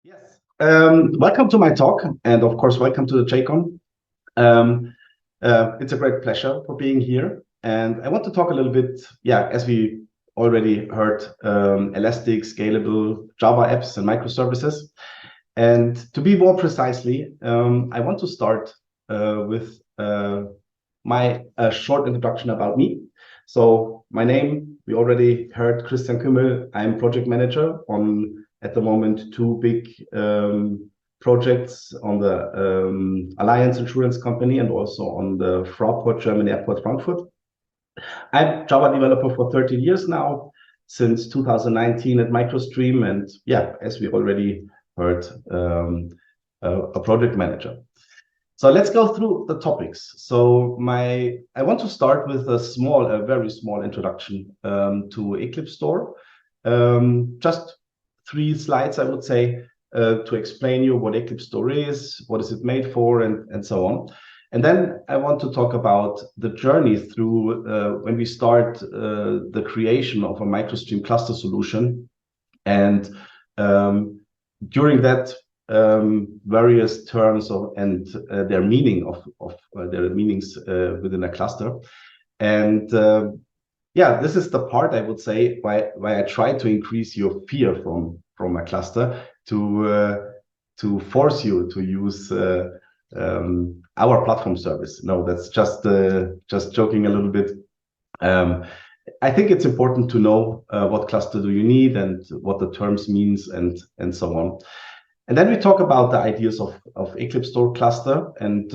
Yes. Welcome to my talk, and of course, welcome to the JCon. It's a great pleasure for being here, and I want to talk a little bit, as we already heard, Elastic, Scalable, Java apps, and microservices. And to be more precisely, I want to start with my short introduction about me. So my name, we already heard, Kümmel. I'm project manager on, at the moment, two big projects on the Alliance Insurance Company and also on the Fraport German Airport Frankfurt. I'm Java developer for 13 years now, since 2019 at MicroStream, and as we already heard, a project manager. So let's go through the topics. So I want to start with a very small introduction to EclipseStore. Just 3 slides, I would say, to explain you what EclipseStore is, what is it made for, and so on. And then I want to talk about the journey through when we start the creation of a MicroStream cluster solution, and during that various terms and their meaning of their meanings within a cluster. And this is the part, I would say, why I try to increase your fear from a cluster to force you to use our platform service. No, that's just joking a little bit. I think it's important to know what cluster do you need and what the terms means and so on. And then we talk about the ideas of EclipseStore cluster and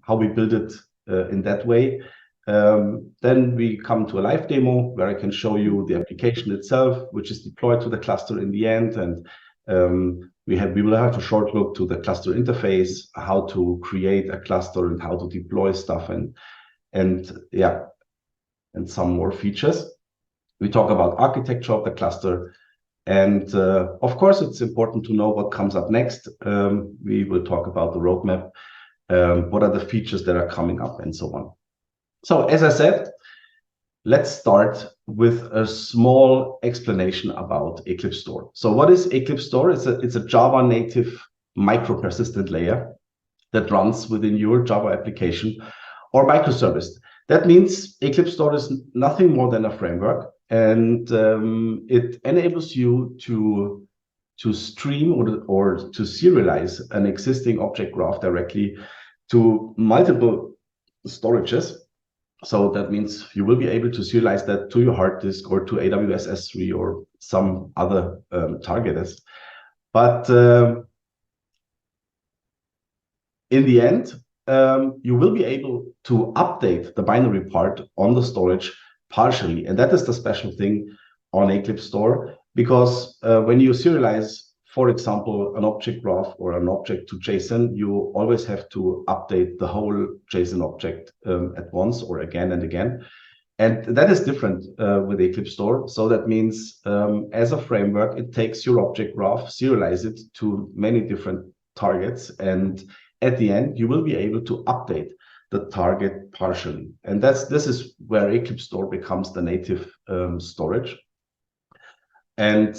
how we build it in that way. Then we come to a live demo where I can show you the application itself, which is deployed to the cluster in the end. And we will have a short look to the cluster interface, how to create a cluster and how to deploy stuff and some more features. We talk about architecture of the cluster. And of course, it's important to know what comes up next. We will talk about the roadmap, what are the features that are coming up, and so on. So as I said, let's start with a small explanation about EclipseStore. So what is EclipseStore? It's a Java native micro-persistent layer that runs within your Java application or microservice. That means EclipseStore is nothing more than a framework, and it enables you to stream or to serialize an existing object graph directly to multiple storages. So that means you will be able to serialize that to your hard disk or to AWS S3 or some other targets. But in the end, you will be able to update the binary part on the storage partially. And that is the special thing on EclipseStore, because when you serialize, for example, an object graph or an object to JSON, you always have to update the whole JSON object at once or again and again. And that is different with EclipseStore. So that means as a framework, it takes your object graph, serialize it to many different targets, and at the end, you will be able to update the target partially. And this is where EclipseStore becomes the native storage. And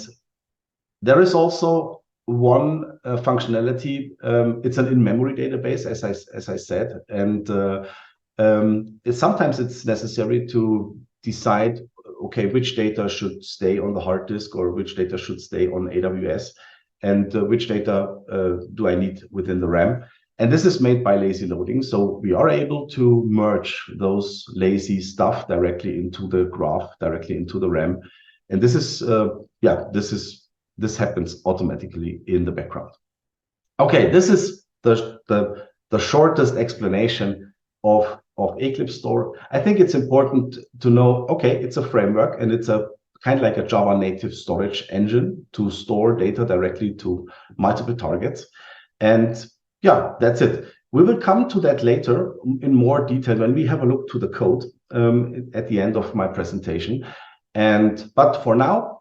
there is also one functionality. It's an in-memory database, as I said, and sometimes it's necessary to decide, okay, which data should stay on the hard disk or which data should stay on AWS, and which data do I need within the RAM. And this is made by lazy loading. So we are able to merge those lazy stuff directly into the graph, directly into the RAM. And this is, this happens automatically in the background. Okay, this is the shortest explanation of EclipseStore. I think it's important to know, okay, it's a framework and it's a kind of like a Java native storage engine to store data directly to multiple targets. And that's it. We will come to that later in more detail when we have a look to the code at the end of my presentation. But for now,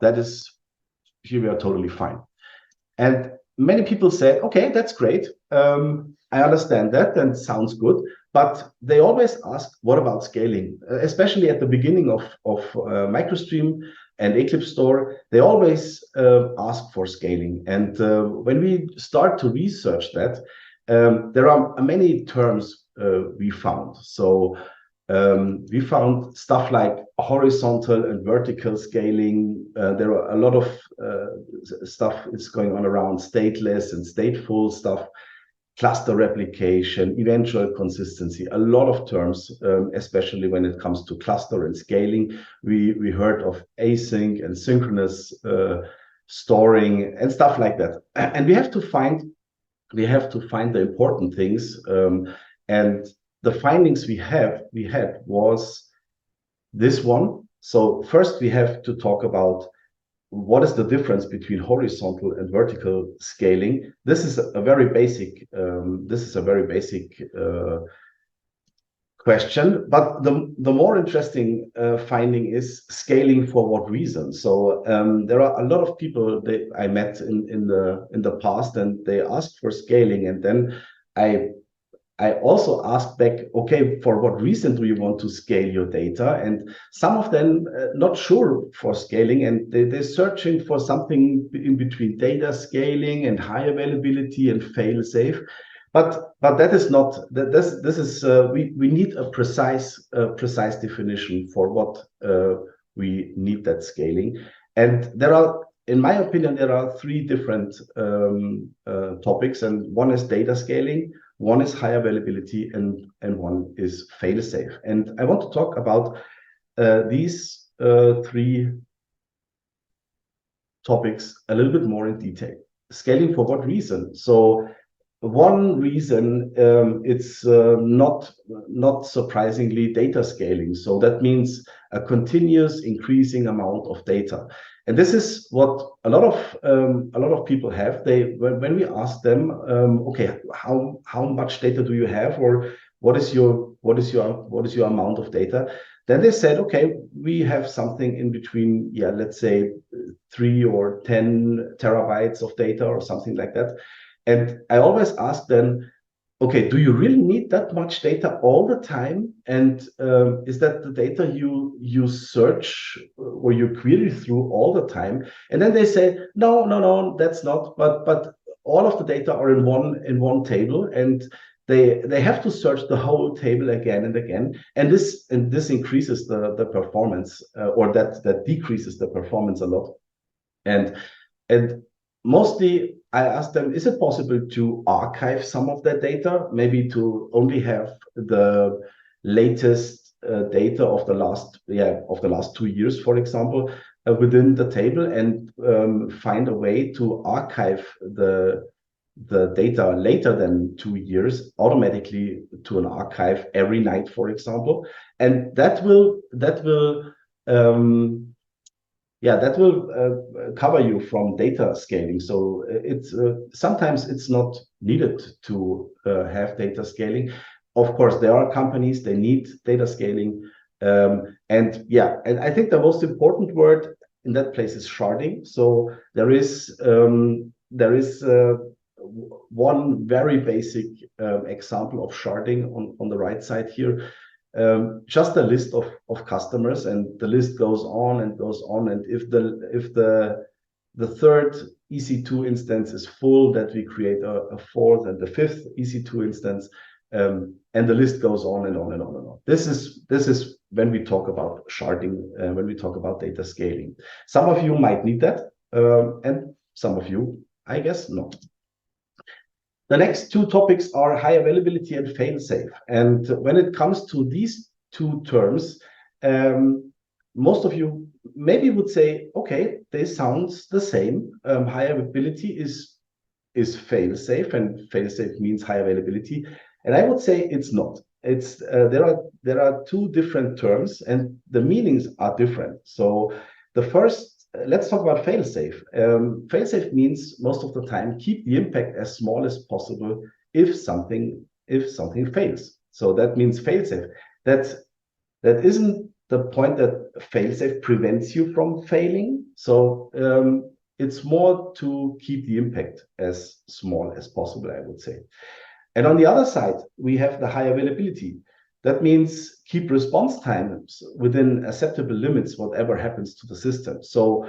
here we are totally fine. And many people said, okay, that's great. I understand that and sounds good. But they always ask, what about scaling? Especially at the beginning of MicroStream, and EclipseStore, they always ask for scaling. And when we start to research that, there are many terms we found. So we found stuff like horizontal and vertical scaling. There are a lot of stuff is going on around stateless and stateful stuff, cluster replication, eventual consistency, a lot of terms, especially when it comes to cluster and scaling. We heard of async and synchronous storing and stuff like that. And we have to find the important things. And the findings we had was this one. So first we have to talk about what is the difference between horizontal and vertical scaling. This is a very basic question, but the more interesting finding is scaling for what reason. So there are a lot of people that I met in the past, and they asked for scaling, and then I also asked back, okay, for what reason do you want to scale your data? And some of them not sure for scaling, and they're searching for something in between data scaling and high availability and fail safe. But that is not, this is, we need a precise definition for what we need that scaling. And there are, in my opinion, there are three different topics, and one is data scaling, one is high availability, and one is fail safe. And I want to talk about these three topics a little bit more in detail. Scaling for what reason? So one reason, it's not surprisingly data scaling. So that means a continuous increasing amount of data. And this is what a lot of people have. When we ask them, okay, how much data do you have, or what is your amount of data? Then they said, okay, we have something in between, yeah, let's say 3 or 10 terabytes of data or something like that. And I always ask them, okay, do you really need that much data all the time? And is that the data you search or you query through all the time? And then they say, no, that's not. But all of the data are in one table, and they have to search the whole table again and again. And this increases the performance, or that decreases the performance a lot. And mostly I asked them, is it possible to archive some of that data, maybe to only have the latest data of the last 2 years, for example, within the table, and find a way to archive the data later than 2 years automatically to an archive every night, for example. And that will cover you from data scaling. So it's sometimes it's not needed to have data scaling. Of course, there are companies, they need data scaling. And I think the most important word in that place is sharding. So there is one very basic example of sharding on the right side here. Just a list of customers, and the list goes on and goes on. And if the third EC2 instance is full, that we create a fourth and the fifth EC2 instance, and the list goes on and on and on and on. This is when we talk about sharding, when we talk about data scaling. Some of you might need that, and some of you, I guess, not. The next two topics are high availability and fail-safe. And when it comes to these two terms, most of you maybe would say, okay, they sound the same. High availability is fail-safe, and fail-safe means high availability. And I would say it's not. It's there are two different terms, and the meanings are different. So the first, let's talk about fail-safe. Fail-safe means most of the time keep the impact as small as possible if something fails. So that means fail-safe. That isn't the point that fail-safe prevents you from failing. So it's more to keep the impact as small as possible, I would say. And on the other side, we have the high availability. That means keep response times within acceptable limits, whatever happens to the system. So,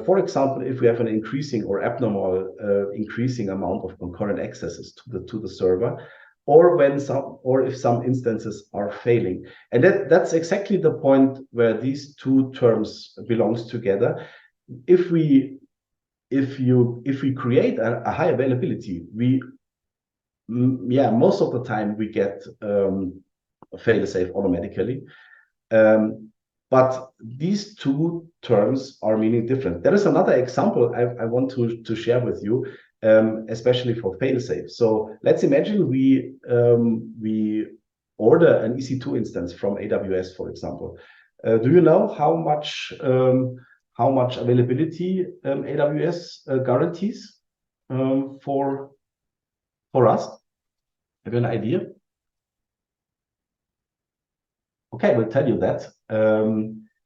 for example, if we have an increasing or abnormal increasing amount of concurrent accesses to the server, or if some instances are failing, and that's exactly the point where these two terms belongs together. If we create a high availability, most of the time we get fail-safe automatically. But these two terms are meaning different. There is another example I want to share with you, especially for fail-safe. So let's imagine we order an EC2 instance from AWS, for example. Do you know how much availability AWS guarantees for us? Have you an idea? Okay, we'll tell you that.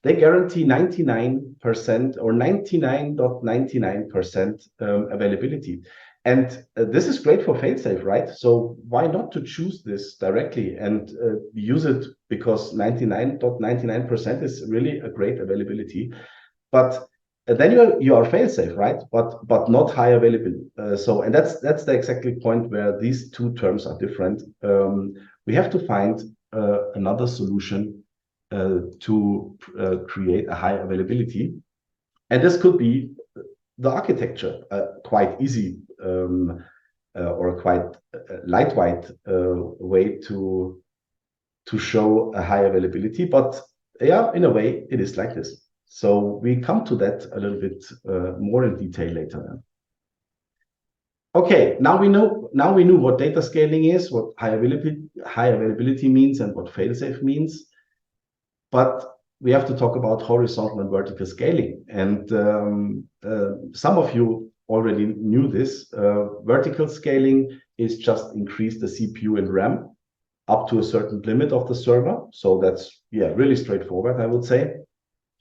They guarantee 99% or 99.99% availability. And this is great for failsafe, right? So why not to choose this directly and use it, because 99.99% is really a great availability. But then you are failsafe, right? But not high availability. And that's the exactly point where these two terms are different. We have to find another solution to create a high availability, and this could be the architecture, quite easy or quite lightweight way to show a high availability. But yeah, in a way, it is like this. So we come to that a little bit more in detail later. Okay, now we know what data scaling is, what high availability means, and what failsafe means. But we have to talk about horizontal and vertical scaling. And some of you already knew this. Vertical scaling is just increase the CPU and RAM up to a certain limit of the server. So that's really straightforward, I would say.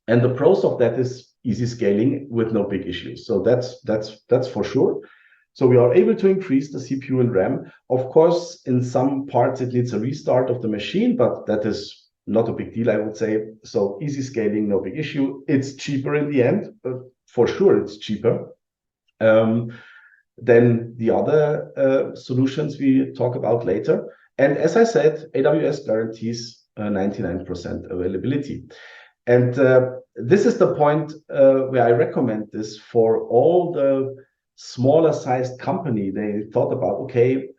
And the pros of that is easy scaling with no big issues. So that's for sure. So we are able to increase the CPU and RAM. Of course, in some parts it needs a restart of the machine, but that is not a big deal, I would say. So easy scaling, no big issue. It's cheaper in the end, but for sure it's cheaper than the other solutions we talk about later. And as I said, AWS guarantees 99% availability. And this is the point where I recommend this for all the smaller sized company. They thought about, okay,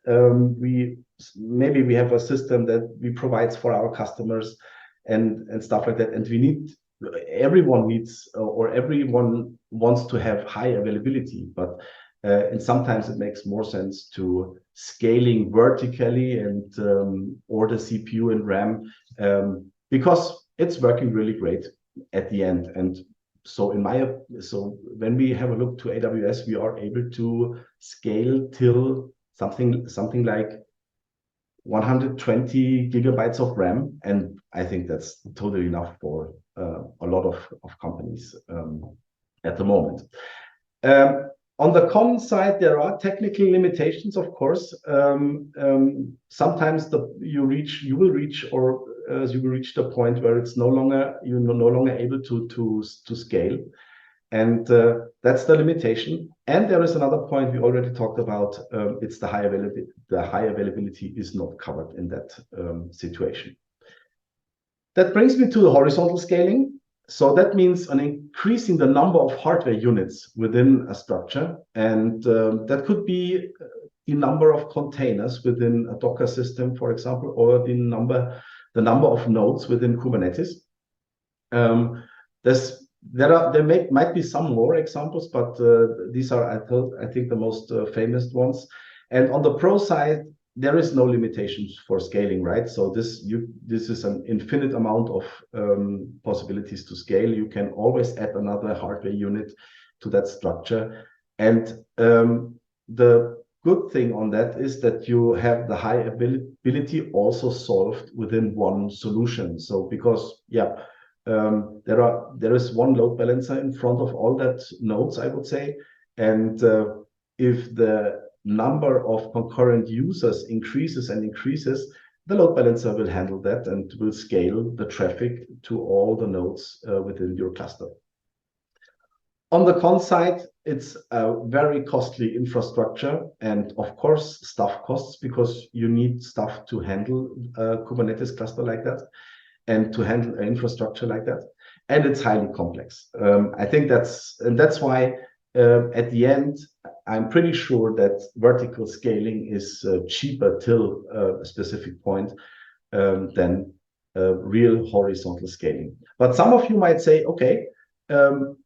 maybe we have a system that we provides for our customers and stuff like that. And everyone needs, or everyone wants to have high availability, but and sometimes it makes more sense to scaling vertically and order CPU and RAM because it's working really great at the end. And so when we have a look to AWS, we are able to scale till something like 120 gigabytes of RAM, and I think that's totally enough for a lot of companies at the moment. On the con side, there are technical limitations, of course. Sometimes you will reach the point where you're no longer able to scale, and that's the limitation. And there is another point we already talked about. It's the high availability. The high availability is not covered in that situation. That brings me to the horizontal scaling. So that means an increasing the number of hardware units within a structure, and that could be the number of containers within a Docker system, for example, or the number of nodes within Kubernetes. There might be some more examples, but these are, I think, the most famous ones. And on the pro side, there is no limitations for scaling, right? So this is an infinite amount of possibilities to scale. You can always add another hardware unit to that structure. And the good thing on that is that you have the high availability also solved within one solution. So because there is one load balancer in front of all that nodes, I would say, and if the number of concurrent users increases, the load balancer will handle that and will scale the traffic to all the nodes within your cluster. On the con side, it's a very costly infrastructure and of course staff costs, because you need staff to handle a Kubernetes cluster like that and to handle an infrastructure like that. And it's highly complex. I think that's why at the end, I'm pretty sure that vertical scaling is cheaper till a specific point than real horizontal scaling. But some of you might say, okay,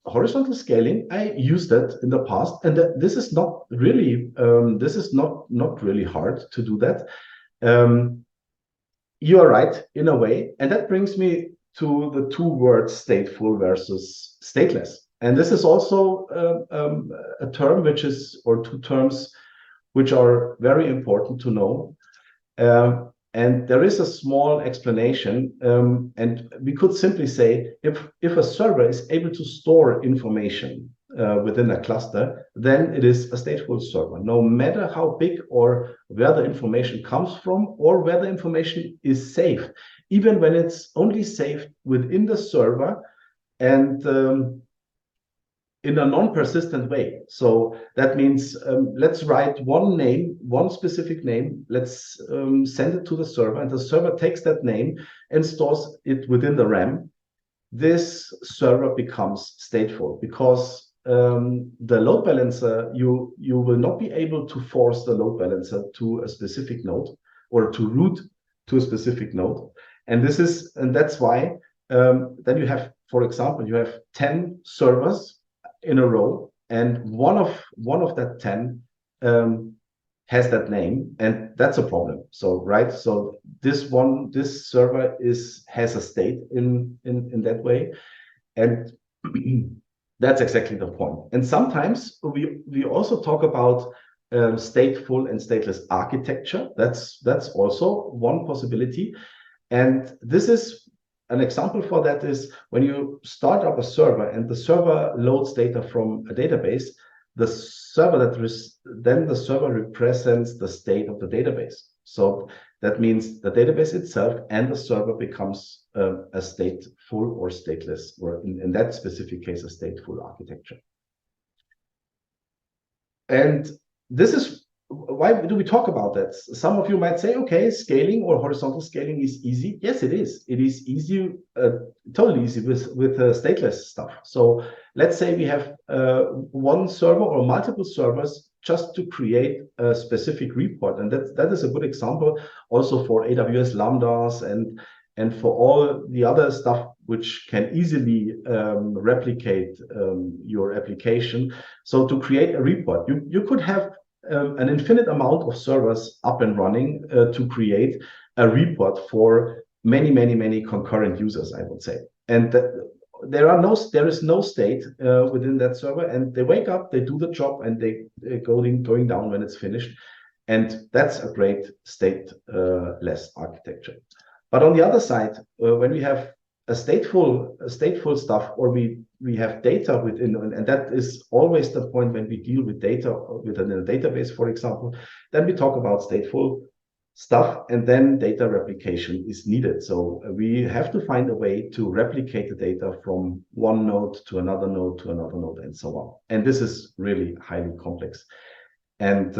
horizontal scaling, I used that in the past, and this is not really not really hard to do that. You are right in a way, and that brings me to the two words stateful versus stateless. And this is also a term which is, or two terms which are very important to know. And there is a small explanation, and we could simply say if a server is able to store information within a cluster, then it is a stateful server, no matter how big or where the information comes from or where the information is saved, even when it's only saved within the server and in a non-persistent way. So that means let's write one name, one specific name, let's send it to the server, and the server takes that name and stores it within the RAM. This server becomes stateful because the load balancer, you will not be able to force the load balancer to a specific node or to route to a specific node. And that's why then you have, for example, you have 10 servers in a row, and one of that 10 has that name, and that's a problem. So right, so this server has a state in that way, and that's exactly the point. And sometimes we also talk about stateful and stateless architecture. That's also one possibility, and this is an example for that is when you start up a server and the server loads data from a database, the server represents the state of the database. So that means the database itself and the server becomes a stateful or stateless, or in that specific case, a stateful architecture. And this is why do we talk about that? Some of you might say, okay, scaling or horizontal scaling is easy. Yes, it is. It is easy, totally easy with stateless stuff. So let's say we have one server or multiple servers just to create a specific report. And that is a good example also for AWS Lambdas and for all the other stuff which can easily replicate your application. So to create a report, you could have an infinite amount of servers up and running to create a report for many concurrent users, I would say. And there is no state within that server, and they wake up, they do the job, and they're going down when it's finished. And that's a great stateless architecture. But on the other side, when we have a stateful stuff, or we have data within, and that is always the point when we deal with data within a database, for example, then we talk about stateful stuff, and then data replication is needed. So we have to find a way to replicate the data from one node to another node to another node, and so on. And this is really highly complex. And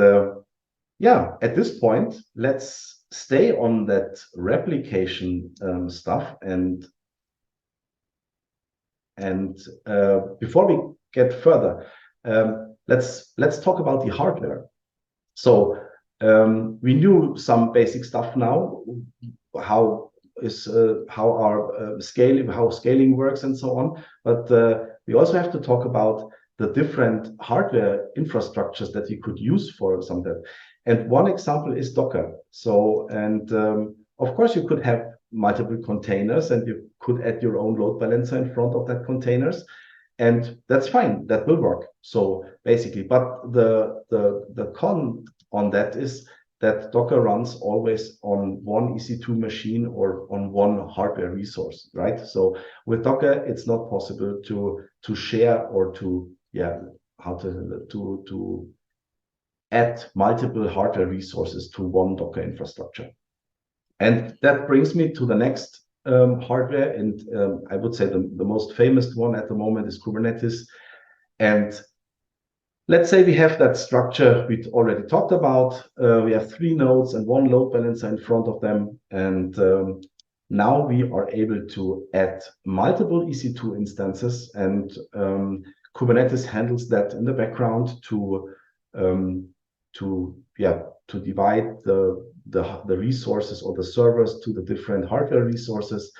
yeah, at this point, let's stay on that replication stuff. And before we get further, let's talk about the hardware. So we knew some basic stuff now, how scaling works and so on. But we also have to talk about the different hardware infrastructures that you could use for some of that. And one example is Docker. So, and of course you could have multiple containers, and you could add your own load balancer in front of that containers, and that's fine, that will work. So basically, but the con on that is that Docker runs always on one EC2 machine or on one hardware resource, right? So with Docker, it's not possible to share or to add multiple hardware resources to one Docker infrastructure. And that brings me to the next hardware, and I would say the most famous one at the moment is Kubernetes. And let's say we have that structure we already talked about. We have 3 nodes and 1 load balancer in front of them. And now we are able to add multiple EC2 instances, and Kubernetes handles that in the background to divide the resources or the servers to the different hardware resources.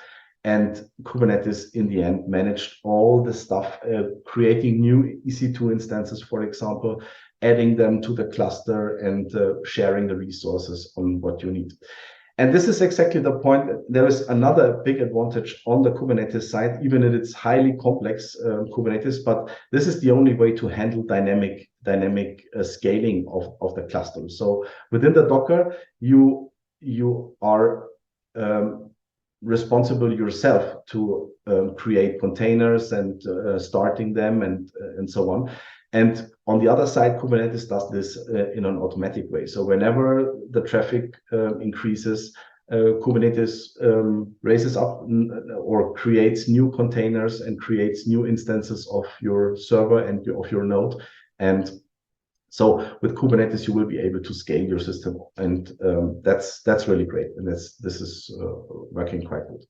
And Kubernetes, in the end, managed all the stuff, creating new EC2 instances, for example, adding them to the cluster and sharing the resources on what you need. And this is exactly the point. There is another big advantage on the Kubernetes side, even if it's highly complex Kubernetes, but this is the only way to handle dynamic scaling of the cluster. So within the Docker, you are responsible yourself to create containers and starting them and so on. And on the other side, Kubernetes does this in an automatic way. So whenever the traffic increases, Kubernetes raises up or creates new containers and creates new instances of your server and of your node. And so with Kubernetes, you will be able to scale your system, and that's really great. And this is working quite good.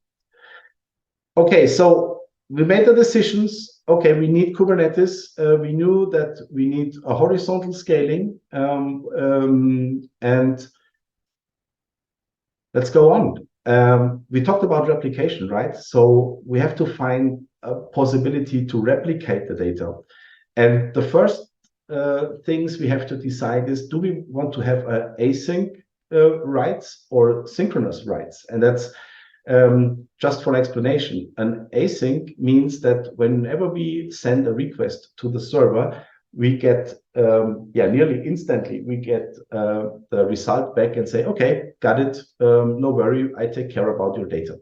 Okay, so we made the decisions. Okay, we need Kubernetes. We knew that we need a horizontal scaling, and let's go on. We talked about replication, right? So we have to find a possibility to replicate the data. And the first things we have to decide is, do we want to have async writes or synchronous writes? And that's just for explanation. An async means that whenever we send a request to the server, we get nearly instantly we get the result back and say, okay, got it, no worry, I take care about your data.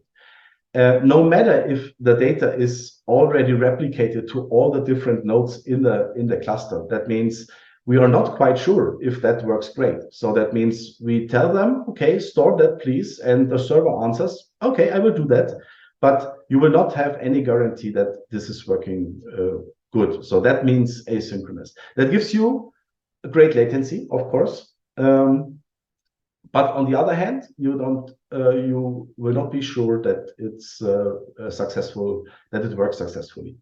No matter if the data is already replicated to all the different nodes in the cluster. That means we are not quite sure if that works great. So that means we tell them, okay, store that please, and the server answers, okay, I will do that. But you will not have any guarantee that this is working good. So that means asynchronous. That gives you a great latency, of course. But on the other hand, you will not be sure that it's successful, that it works successfully.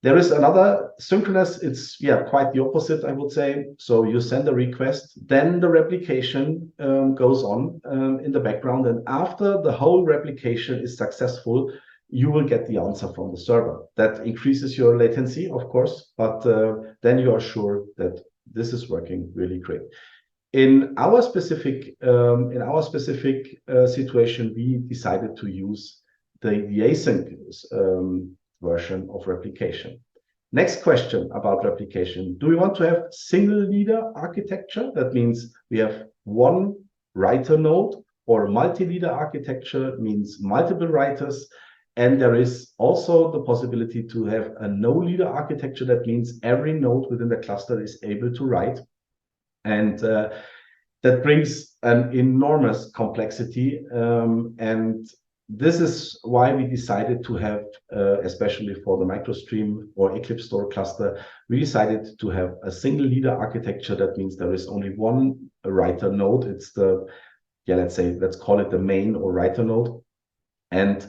There is another synchronous. It's quite the opposite, I would say. So you send a request, then the replication goes on in the background, and after the whole replication is successful, you will get the answer from the server. That increases your latency, of course, but then you are sure that this is working really great. In our specific situation, we decided to use the async version of replication. Next question about replication. Do we want to have single leader architecture? That means we have one writer node, or multi-leader architecture means multiple writers. And there is also the possibility to have a no-leader architecture. That means every node within the cluster is able to write. And that brings an enormous complexity. And this is why we decided to have, especially for the MicroStream or EclipseStore cluster, we decided to have a single leader architecture. That means there is only one writer node. It's the, let's call it the main or writer node. And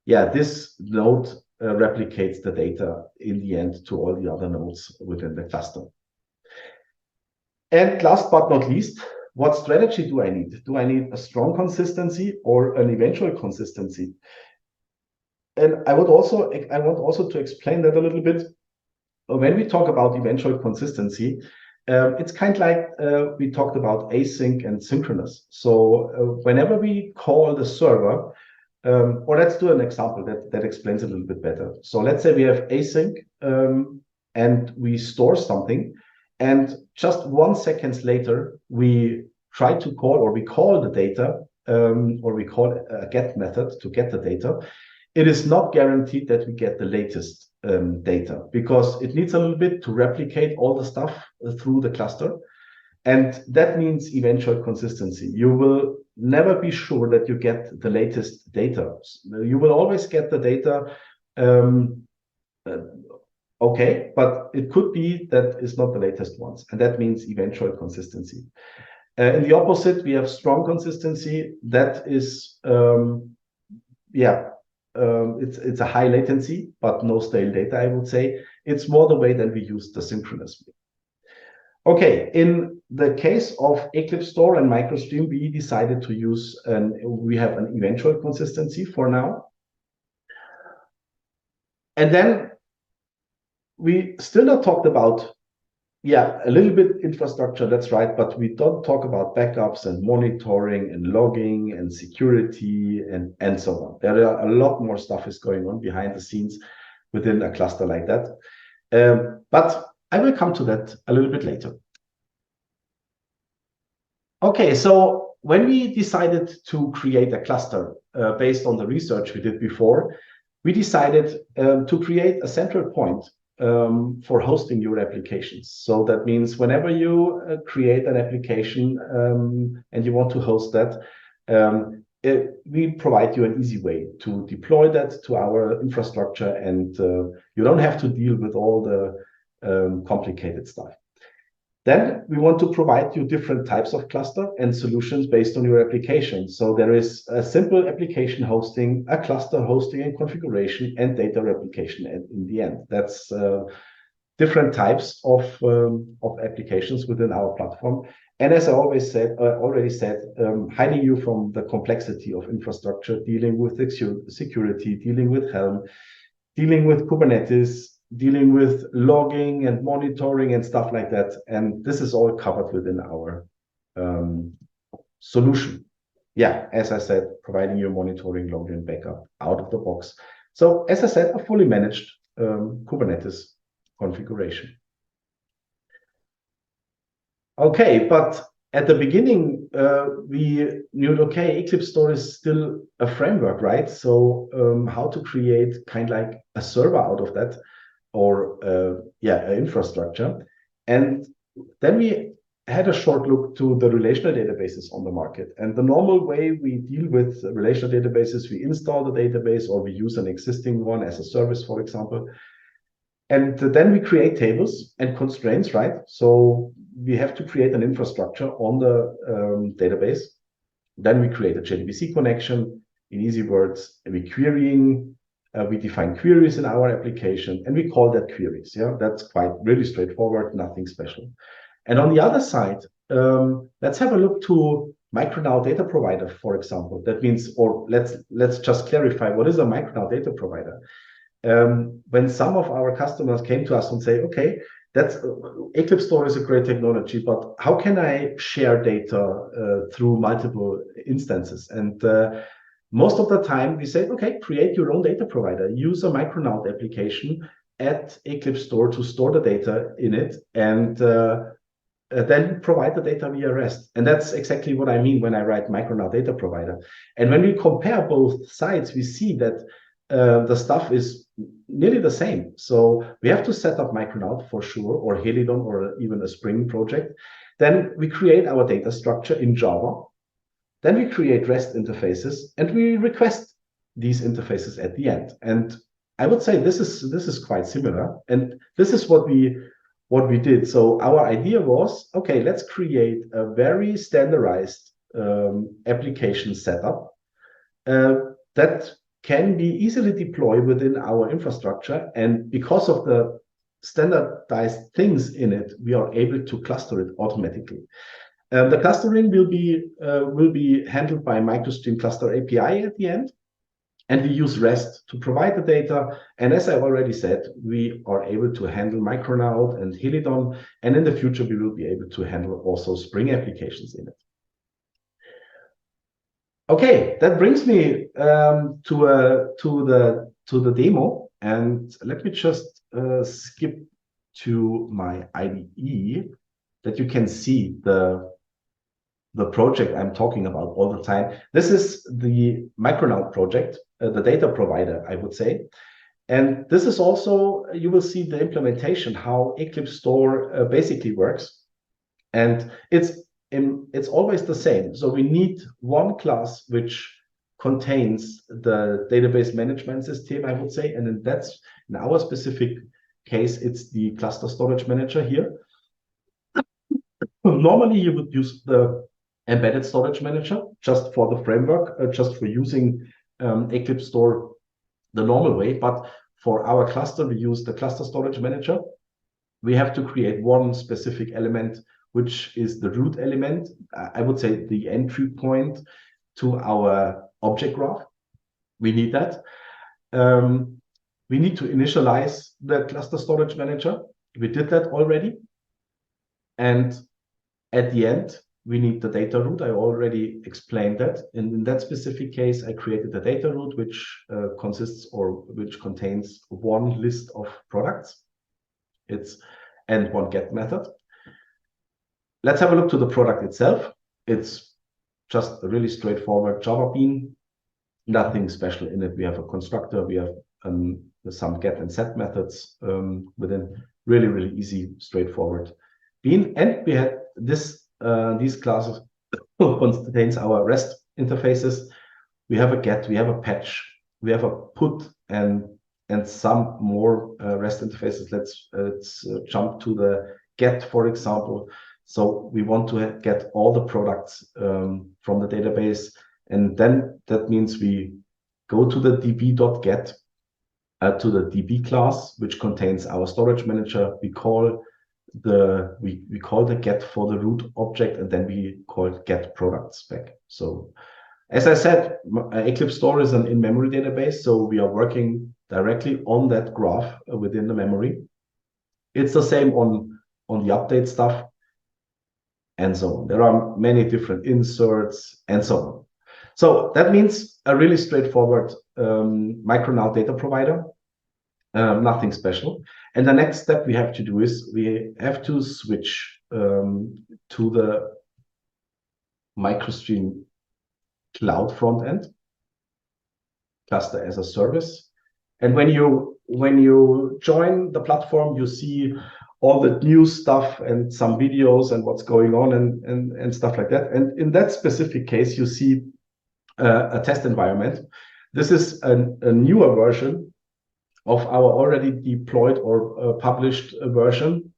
this node replicates the data in the end to all the other nodes within the cluster. And last but not least, what strategy do I need? Do I need a strong consistency or an eventual consistency? And I want also to explain that a little bit. When we talk about eventual consistency, it's kind of like we talked about async and synchronous. So whenever we call the server, or let's do an example that explains it a little bit better. So let's say we have async and we store something, and just 1 second later, we try to call, or we call the data, or we call a get method to get the data. It is not guaranteed that we get the latest data, because it needs a little bit to replicate all the stuff through the cluster. And that means eventual consistency. You will never be sure that you get the latest data. You will always get the data, okay, but it could be that it's not the latest ones, and that means eventual consistency. In the opposite, we have strong consistency. That is, it's a high latency, but no stale data, I would say. It's more the way that we use the synchronous. Okay, in the case of EclipseStore and MicroStream, we decided to use, we have an eventual consistency for now. And then we still not talked about, a little bit infrastructure, that's right, but we don't talk about backups and monitoring and logging and security and so on. There are a lot more stuff is going on behind the scenes within a cluster like that. But I will come to that a little bit later. Okay, so when we decided to create a cluster based on the research we did before, we decided to create a central point for hosting your applications. So that means whenever you create an application and you want to host that, we provide you an easy way to deploy that to our infrastructure, and you don't have to deal with all the complicated stuff. Then we want to provide you different types of cluster and solutions based on your application. So there is a simple application hosting, a cluster hosting and configuration, and data replication in the end. That's different types of applications within our platform. And as I already said, hiding you from the complexity of infrastructure, dealing with security, dealing with HELM, dealing with Kubernetes, dealing with logging and monitoring and stuff like that. And this is all covered within our solution. Yeah, as I said, providing you monitoring, logging, backup out of the box. So as I said, a fully managed Kubernetes configuration. Okay, but at the beginning, we knew, okay, EclipseStore is still a framework, right? So how to create kind of like a server out of that, or infrastructure. And then we had a short look to the relational databases on the market. And the normal way we deal with relational databases, we install the database or we use an existing one as a service, for example. And then we create tables and constraints, right? So we have to create an infrastructure on the database. Then we create a JDBC connection. In easy words, we querying. We define queries in our application, and we call that queries. Yeah, that's quite really straightforward, nothing special. And on the other side, let's have a look to Micronaut data provider, for example. That means, or let's just clarify, what is a Micronaut data provider? When some of our customers came to us and say, okay, that's EclipseStore is a great technology, but how can I share data through multiple instances? And most of the time we say, okay, create your own data provider, use a Micronaut application at EclipseStore to store the data in it, and then provide the data via REST. And that's exactly what I mean when I write Micronaut data provider. And when we compare both sides, we see that the stuff is nearly the same. So we have to set up Micronaut for sure, or Helidon, or even a Spring project. Then we create our data structure in Java. Then we create REST interfaces, and we request these interfaces at the end. And I would say this is quite similar. And this is what we did. So our idea was, okay, let's create a very standardized application setup that can be easily deployed within our infrastructure. And because of the standardized things in it, we are able to cluster it automatically. The clustering will be handled by MicroStream Cluster API at the end, and we use REST to provide the data. And as I've already said, we are able to handle Micronaut and Helidon, and in the future we will be able to handle also Spring applications in it. Okay, that brings me to the demo, and let me just skip to my IDE that you can see the project I'm talking about all the time. This is the Micronaut project, the data provider, I would say. And this is also, you will see the implementation, how EclipseStore basically works. And it's it's always the same. So we need one class which contains the database management system, I would say, and then that's in our specific case, it's the cluster storage manager here. Normally, you would use the embedded storage manager just for the framework, just for using EclipseStore the normal way. But for our cluster, we use the cluster storage manager. We have to create one specific element, which is the root element. I would say the entry point to our object graph. We need that. We need to initialize the cluster storage manager. We did that already. And at the end, we need the data root. I already explained that. And in that specific case, I created a data root, which consists or which contains one list of products. And one get method. Let's have a look to the product itself. It's just a really straightforward Java bean, nothing special in it. We have a constructor, we have some get and set methods within, really easy, straightforward bean. And we had these classes contains our REST interfaces. We have a get, we have a patch, we have a put, and some more REST interfaces. Let's jump to the get, for example. So we want to get all the products from the database, and then that means we go to the db.get to the db class, which contains our storage manager. We call the get for the root object, and then we call get products back. So as I said, EclipseStore is an in-memory database, so we are working directly on that graph within the memory. It's the same on the update stuff, and so on. There are many different inserts and so on. So that means a really straightforward Micronaut data provider, nothing special. And the next step we have to do is we have to switch to the MicroStream cloud front end, cluster as a service. And when you join the platform, you see all the new stuff and some videos and what's going on and stuff like that. And in that specific case, you see a test environment. This is a newer version of our already deployed or published version,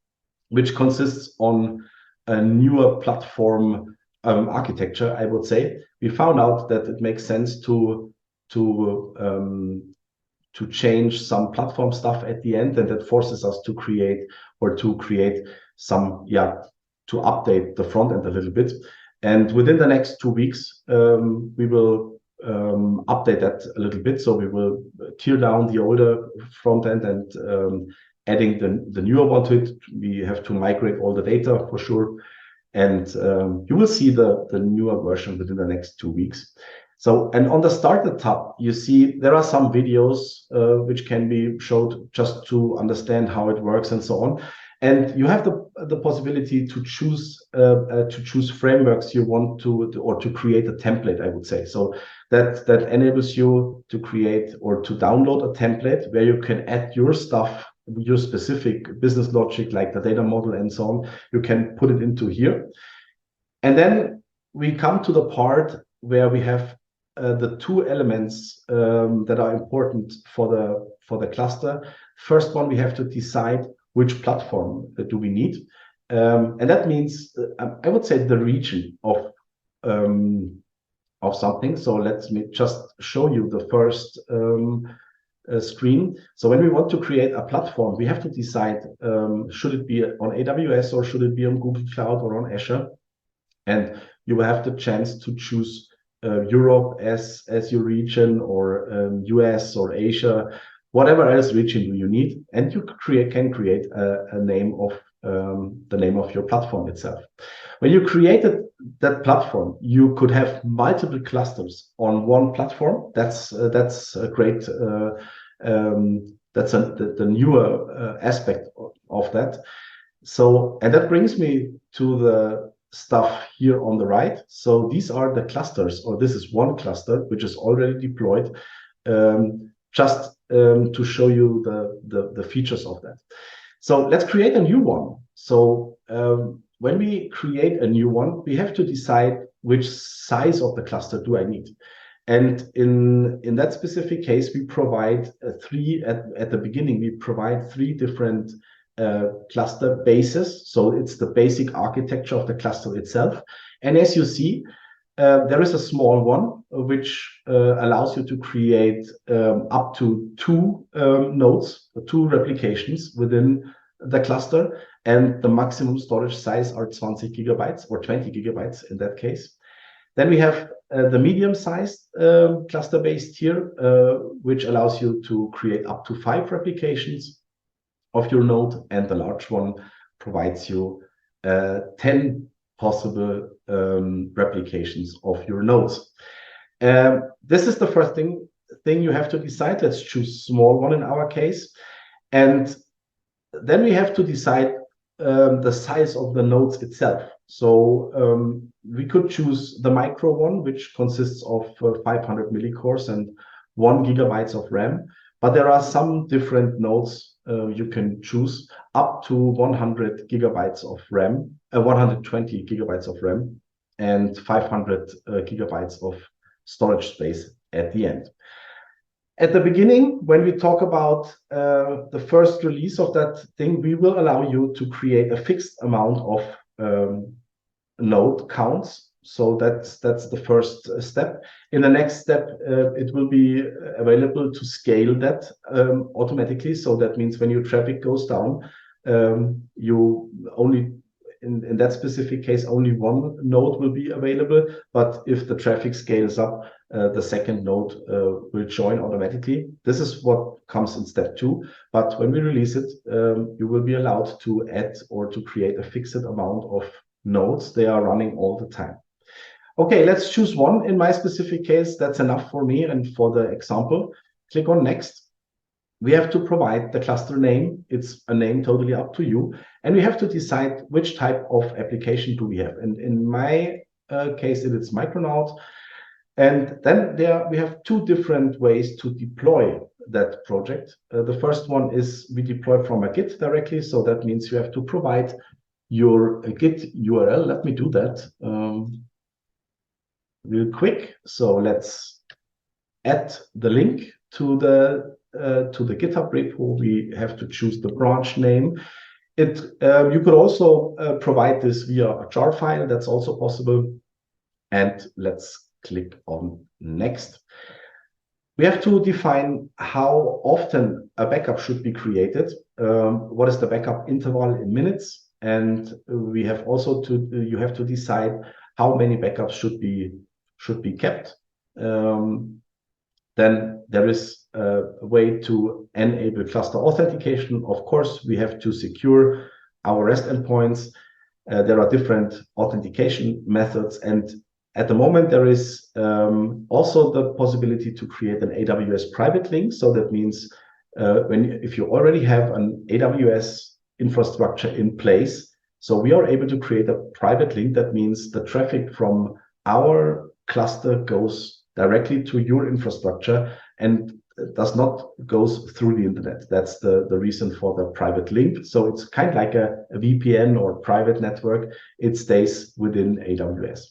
which consists on a newer platform architecture, I would say. We found out that it makes sense to change some platform stuff at the end, and that forces us to create some, to update the front end a little bit. And within the next 2 weeks, we will update that a little bit. So we will tear down the older front end and adding the newer one to it. We have to migrate all the data for sure. And you will see the newer version within the next 2 weeks. So, and on the starter tab, you see there are some videos which can be showed just to understand how it works and so on. And you have the possibility to choose frameworks you want to create a template, I would say. So that enables you to create or to download a template where you can add your stuff, your specific business logic, like the data model and so on. You can put it into here. And then we come to the part where we have the two elements that are important for the cluster. First one, we have to decide which platform do we need, and that means I would say the region of something. So let me just show you the first screen. So when we want to create a platform, we have to decide should it be on AWS or should it be on Google Cloud or on Azure, and you will have the chance to choose Europe as your region, or US or Asia, whatever else region do you need, and you can create a name of the name of your platform itself. When you created that platform, you could have multiple clusters on one platform. That's a great that's the newer aspect of that. So, and that brings me to the stuff here on the right. So these are the clusters, or this is one cluster which is already deployed, just to show you the features of that. So let's create a new one. So when we create a new one, we have to decide which size of the cluster do I need. And in that specific case, we provide at the beginning, we provide 3 different cluster bases. So it's the basic architecture of the cluster itself. And as you see, there is a small one which allows you to create up to 2 nodes, 2 replications within the cluster, and the maximum storage size are 20 gigabytes or 20 gigabytes in that case. Then we have the medium-sized cluster-based tier, which allows you to create up to 5 replications of your node, and the large one provides you 10 possible replications of your nodes. This is the first thing you have to decide. Let's choose small one in our case. And then we have to decide the size of the nodes itself. So we could choose the micro one, which consists of 500 millicores and 1 gigabytes of RAM. But there are some different nodes you can choose up to 100 gigabytes of RAM, 120 gigabytes of RAM, and 500 gigabytes of storage space at the end. At the beginning, when we talk about the first release of that thing, we will allow you to create a fixed amount of node counts. So that's the first step. In the next step, it will be available to scale that automatically. So that means when your traffic goes down, you only in that specific case, only 1 node will be available. But if the traffic scales up, the second node will join automatically. This is what comes in step 2. But when we release it, you will be allowed to add or to create a fixed amount of nodes. They are running all the time. Okay, let's choose one. In my specific case, that's enough for me and for the example. Click on next. We have to provide the cluster name. It's a name totally up to you. And we have to decide which type of application do we have. And in my case, it is Micronaut. And then we have 2 different ways to deploy that project. The first one is we deploy from a Git directly. So that means you have to provide your Git URL. Let me do that real quick. So let's add the link to the GitHub repo. We have to choose the branch name. You could also provide this via a jar file. That's also possible. And let's click on next. We have to define how often a backup should be created. What is the backup interval in minutes? And we have also you have to decide how many backups should be kept. Then there is a way to enable cluster authentication. Of course, we have to secure our REST endpoints. There are different authentication methods. And at the moment, there is also the possibility to create an AWS private link. So that means if you already have an AWS infrastructure in place, so we are able to create a private link. That means the traffic from our cluster goes directly to your infrastructure and does not goes through the internet. That's the reason for the private link. So it's kind of like a VPN or private network. It stays within AWS.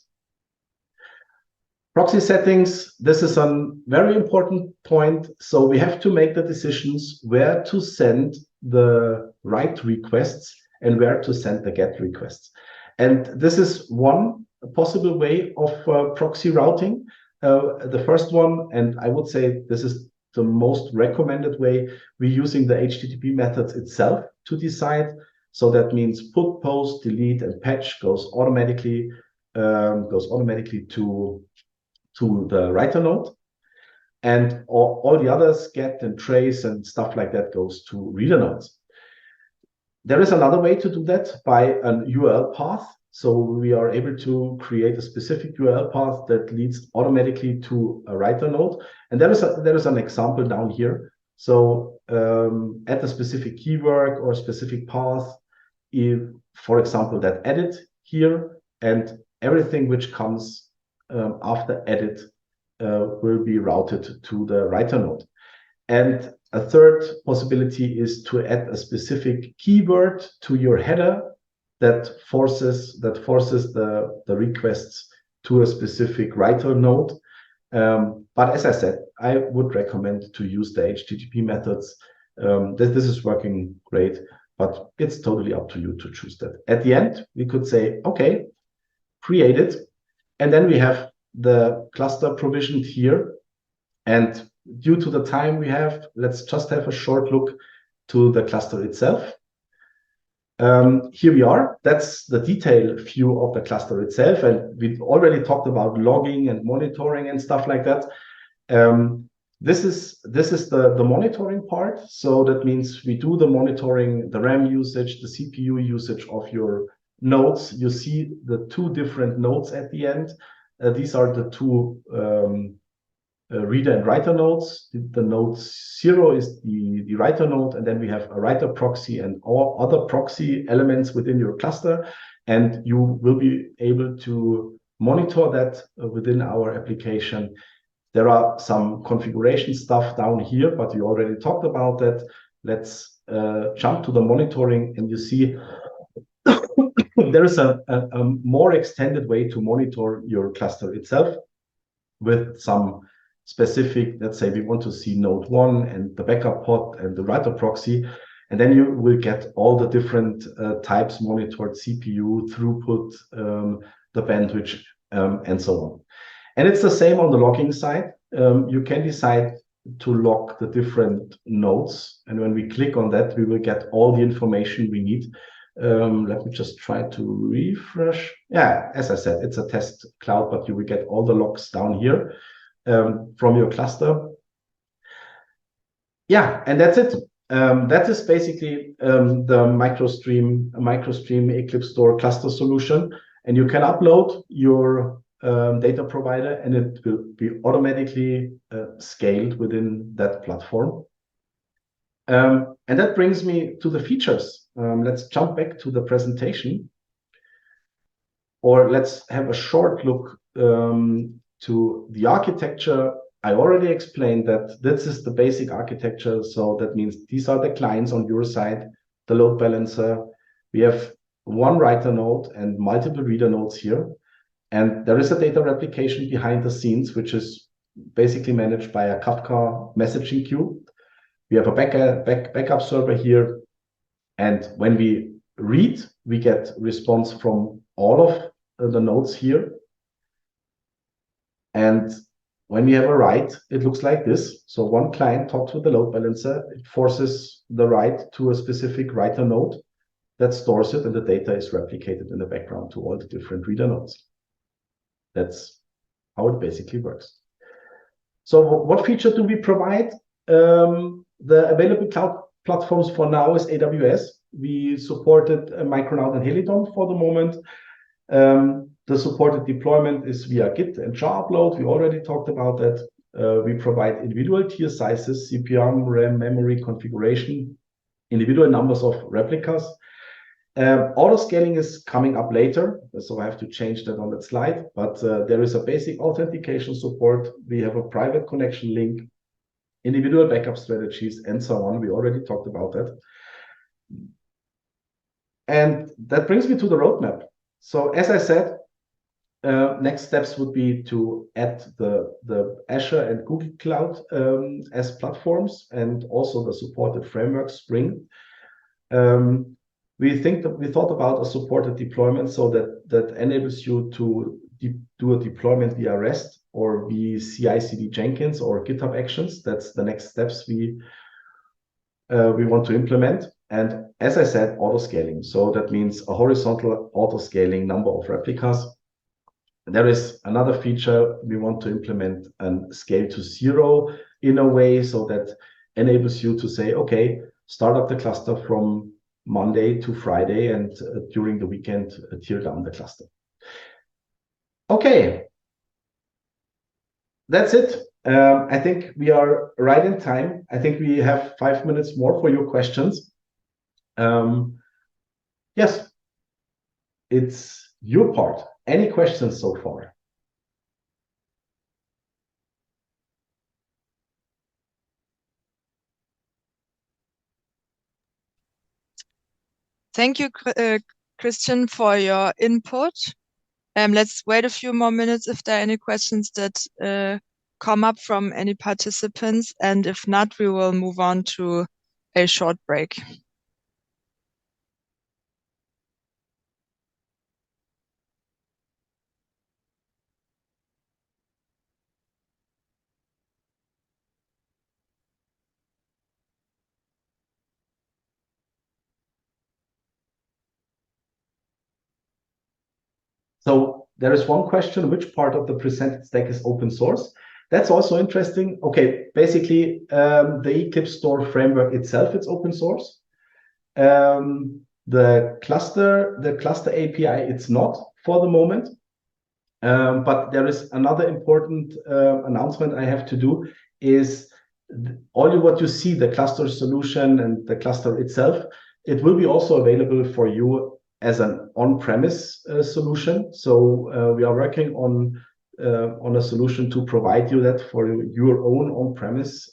Proxy settings, this is a very important point. So we have to make the decisions where to send the write requests and where to send the get requests. And this is one possible way of proxy routing. The first one, and I would say this is the most recommended way, we're using the HTTP methods itself to decide. So that means put, post, delete, and patch goes automatically to the writer node. And all the others, get and trace and stuff like that, goes to reader nodes. There is another way to do that by an URL path. So we are able to create a specific URL path that leads automatically to a writer node. And there is an example down here. So add a specific keyword or specific path, for example, that edit here, and everything which comes after edit will be routed to the writer node. And a third possibility is to add a specific keyword to your header that forces the requests to a specific writer node. But as I said, I would recommend to use the HTTP methods. This is working great, but it's totally up to you to choose that. At the end, we could say, okay, create it. And then we have the cluster provisioned here. And due to the time we have, let's just have a short look to the cluster itself. Here we are. That's the detailed view of the cluster itself. And we've already talked about logging and monitoring and stuff like that. This is the monitoring part. So that means we do the monitoring, the RAM usage, the CPU usage of your nodes. You see the two different nodes at the end. These are the two reader and writer nodes. The node 0 is the writer node, and then we have a writer proxy and all other proxy elements within your cluster. And you will be able to monitor that within our application. There are some configuration stuff down here, but we already talked about that. Let's jump to the monitoring, and you see there is a more extended way to monitor your cluster itself with some specific, let's say we want to see node 1 and the backup pod and the writer proxy, and then you will get all the different types monitored, CPU, throughput, the bandwidth, and so on. And it's the same on the logging side. You can decide to log the different nodes, and when we click on that, we will get all the information we need. Let me just try to refresh. Yeah, as I said, it's a test cloud, but you will get all the logs down here from your cluster. Yeah, and that's it. That is basically the MicroStream EclipseStore cluster solution, and you can upload your data provider, and it will be automatically scaled within that platform. And that brings me to the features. Let's jump back to the presentation, or let's have a short look to the architecture. I already explained that this is the basic architecture. So that means these are the clients on your side, the load balancer. We have one writer node and multiple reader nodes here. And there is a data replication behind the scenes, which is basically managed by a Kafka messaging queue. We have a backup server here. And when we read, we get response from all of the nodes here. And when we have a write, it looks like this. So one client talks with the load balancer. It forces the write to a specific writer node that stores it, and the data is replicated in the background to all the different reader nodes. That's how it basically works. So what feature do we provide? The available cloud platforms for now is AWS. We supported Micronaut and Helidon for the moment. The supported deployment is via Git and jar upload. We already talked about that. We provide individual tier sizes, CPM, RAM, memory configuration, individual numbers of replicas. Auto scaling is coming up later, so I have to change that on that slide. But there is a basic authentication support. We have a private connection link, individual backup strategies, and so on. We already talked about that. And that brings me to the roadmap. So as I said, next steps would be to add the Azure and Google Cloud as platforms, and also the supported framework Spring. We thought about a supported deployment, so that enables you to do a deployment via REST or via CI/CD Jenkins or GitHub Actions. That's the next steps we want to implement. And as I said, auto scaling. So that means a horizontal auto scaling number of replicas. There is another feature we want to implement, and scale to 0 in a way so that enables you to say, okay, start up the cluster from Monday to Friday, and during the weekend, tear down the cluster. Okay, that's it. I think we are right in time. I think we have 5 minutes more for your questions. Yes, it's your part. Any questions so far? Thank you, Christian, for your input. Let's wait a few more minutes if there are any questions that come up from any participants, and if not, we will move on to a short break. So there is one question, which part of the presented stack is open source? That's also interesting. Okay, basically, the EclipseStore framework itself, it's open source. The cluster API, it's not for the moment. But there is another important announcement I have to do is what you see, the cluster solution and the cluster itself, it will be also available for you as an on-premise solution. So we are working on a solution to provide you that for your own on-premise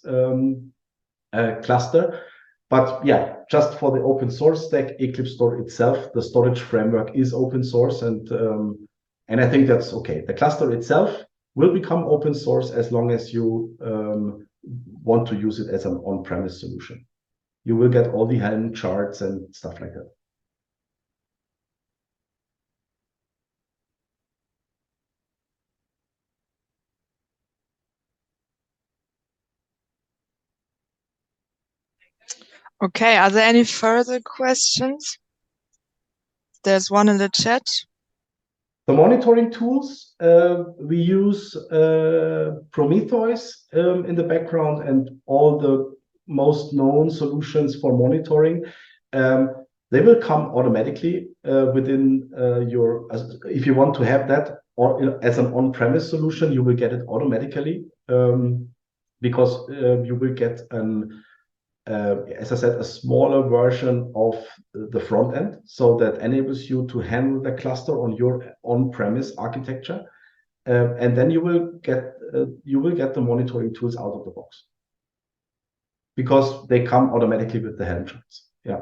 cluster. But yeah, just for the open source stack, EclipseStore itself, the storage framework is open source, and I think that's okay. The cluster itself will become open source as long as you want to use it as an on-premise solution. You will get all the HELM charts and stuff like that. Okay, are there any further questions? There's one in the chat. The monitoring tools, we use Prometheus in the background, and all the most known solutions for monitoring. They will come automatically within if you want to have that or as an on-premise solution, you will get it automatically because you will get as I said, a smaller version of the front end, so that enables you to handle the cluster on your on-premise architecture, and then you will get the monitoring tools out of the box because they come automatically with the HELM charts. Yeah.